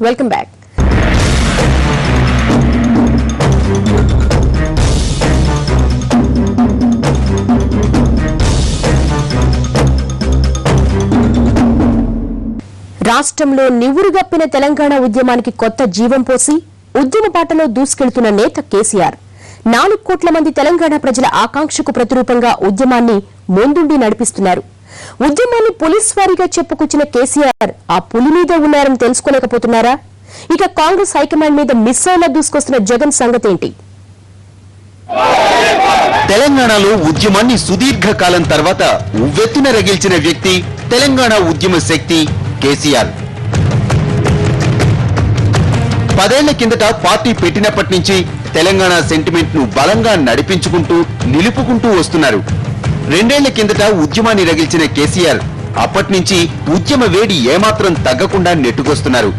Welcome back. రాష్ట్రంలో నివురుగప్పిన తెలంగాణ ఉద్యమానికి కొత్త జీవం పోసి ఉద్యమ బాటలో దూసుకెళ్తున్న నేత కేసీఆర్ 4 కోట్ల మంది తెలంగాణ ప్రజల ఆకాంక్షకు ప్రతిరూపంగా ఉద్యమాన్ని ముందుండి నడిపిస్తున్నారు. ఉద్యమాన్ని పోలీస్ వారీగా చెప్పుకొచ్చిన కేసీఆర్ ఆ పులి మీద ఉన్నారని తెలుసుకోలేకపోతున్నారా? ఇక కాంగ్రెస్ హైకమాండ్ మీద మిస్సైలా దూసుకొస్తున్న జగన్ సంగతేంటి? తెలంగాణలో ఉద్యమాన్ని సుదీర్ఘ కాలం తర్వాత ఉవ్వెత్తున రగిల్చిన వ్యక్తి తెలంగాణ ఉద్యమ శక్తి కేసీఆర్. 10 ఏళ్ల కిందట పార్టీ పెట్టినప్పటి నుంచి తెలంగాణ సెంటిమెంట్ ను బలంగా నడిపించుకుంటూ నిలుపుకుంటూ వస్తున్నారు. 2 ఏళ్ల కిందట ఉద్యమాన్ని రగిల్చిన కేసీఆర్ అప్పటి నుంచి ఉద్యమ వేడి ఏమాత్రం తగ్గకుండా నెట్టుకొస్తున్నారు.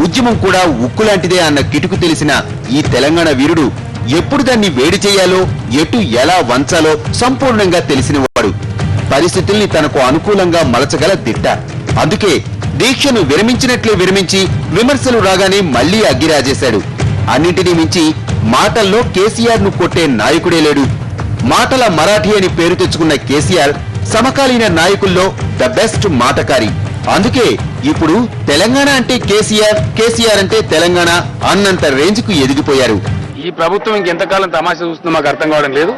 ఉద్యమం కూడా ఉక్కులాంటిదే అన్న కిటుకు తెలిసిన ఈ తెలంగాణ వీరుడు ఎప్పుడు దాన్ని వేడి చేయాలో ఎటు ఎలా వంచాలో సంపూర్ణంగా తెలిసినవాడు. పరిస్థితుల్ని తనకు అనుకూలంగా మలచగల దిట్ట. అందుకే దీక్షను విరమించినట్లే విరమించి విమర్శలు రాగానే మళ్లీ అగ్గిరాజేశాడు. అన్నింటినీ మించి మాటల్లో కేసీఆర్ ను కొట్టే నాయకుడే లేడు. మాటల మరాఠీ అని పేరు తెచ్చుకున్న కేసీఆర్ సమకాలీన నాయకుల్లో ద బెస్ట్ మాటకారి. అందుకే ఇప్పుడు తెలంగాణ అంటే కేసీఆర్, కేసీఆర్ అంటే తెలంగాణ అన్నంత రేంజ్ కు ఎదిగిపోయారు. ఈ ప్రభుత్వం ఇంకెంతకాలం తమాషా చూస్తుందో మాకు అర్థం కావడం లేదు.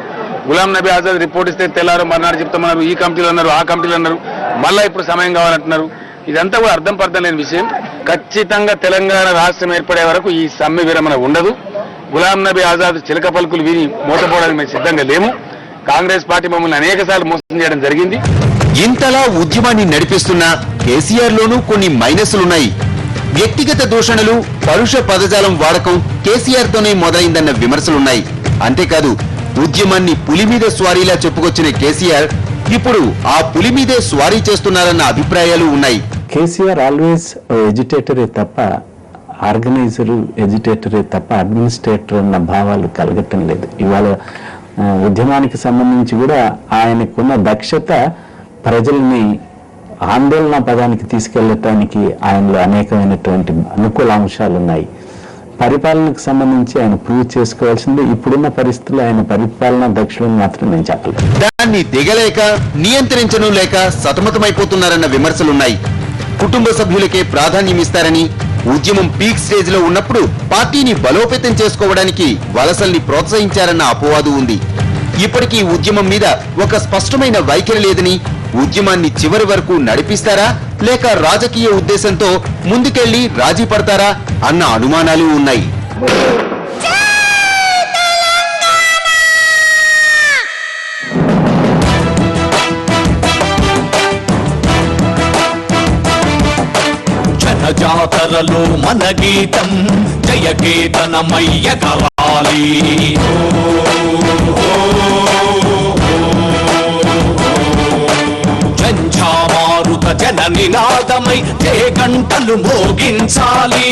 గులాం నబీ ఆజాద్ రిపోర్ట్ ఇస్తే తెల్లారు మర్నాడు చెప్తామన్నారు, ఈ కమిటీలు అన్నారు, ఆ కమిటీలు అన్నారు, మళ్ళా ఇప్పుడు సమయం కావాలంటున్నారు. ఇదంతా కూడా అర్థం పర్థం లేని విషయం. ఖచ్చితంగా తెలంగాణ రాష్ట్రం ఏర్పడే వరకు ఈ సమ్మె విరమణ ఉండదు. గులాం నబీ ఆజాద్ చిలక పలుకులు విని మోసపోవడానికి మేము సిద్ధంగా లేము. కాంగ్రెస్ పార్టీ మమ్మల్ని అనేక సార్లు మోసం చేయడం జరిగింది. ఇంతలా ఉద్యమాన్ని నడిపిస్తున్న కేసీఆర్ లోనూ కొన్ని మైనస్లున్నాయి. వ్యక్తిగత దూషణలు, పరుష పదజాలం వాడకం కేసీఆర్ తోనే మొదలైందన్న విమర్శలున్నాయి. అంతేకాదు ఉద్యమాన్ని పులి మీద స్వారీలా చెప్పుకొచ్చిన కేసీఆర్ ఇప్పుడు ఆ పులి మీదే స్వారీ చేస్తున్నారన్న అభిప్రాయాలు ఉన్నాయి. కేసీఆర్ ఆల్వేస్ ఎడ్యుటేటరే తప్ప ఆర్గనైజరు, ఎడ్యుటేటరే తప్ప అడ్మినిస్ట్రేటర్ అన్న భావాలు కలగటం లేదు. ఇవాళ ఉద్యమానికి సంబంధించి కూడా ఆయనకున్న దక్షత ప్రజల్ని ఆందోళన పదానికి తీసుకెళ్లటానికి ఆయనలో అనేకమైనటువంటి అనుకూల అంశాలు ఉన్నాయి. పరిపాలనకు సంబంధించి ఆయన ప్రూవ్ చేసుకోవాల్సింది. ఇప్పుడున్న పరిస్థితుల్లో ఆయన పరిపాలన దక్షులను మాత్రం నేను చెప్పలేదు. దాన్ని దిగలేక నియంత్రించడం లేక సతమతమైపోతున్నారన్న విమర్శలున్నాయి. కుటుంబ సభ్యులకే ప్రాధాన్యం ఇస్తారని, ఉద్యమం పీక్ స్టేజ్ లో ఉన్నప్పుడు పార్టీని బలోపేతం చేసుకోవడానికి వలసల్ని ప్రోత్సహించారన్న అపవాదు ఉంది. ఇప్పటికీ ఉద్యమం మీద ఒక స్పష్టమైన వైఖరి లేదని, ఉద్యమాన్ని చివరి వరకు నడిపిస్తారా లేక రాజకీయ ఉద్దేశంతో ముందుకెళ్లి రాజీ పడతారా అన్న అనుమానాలు ఉన్నాయి. జాతరలో మన గీతం జయ కేతనమయ్య కవాలి. జంఝామారుత జన నినాదమై జయ గంటలు మోగించాలి.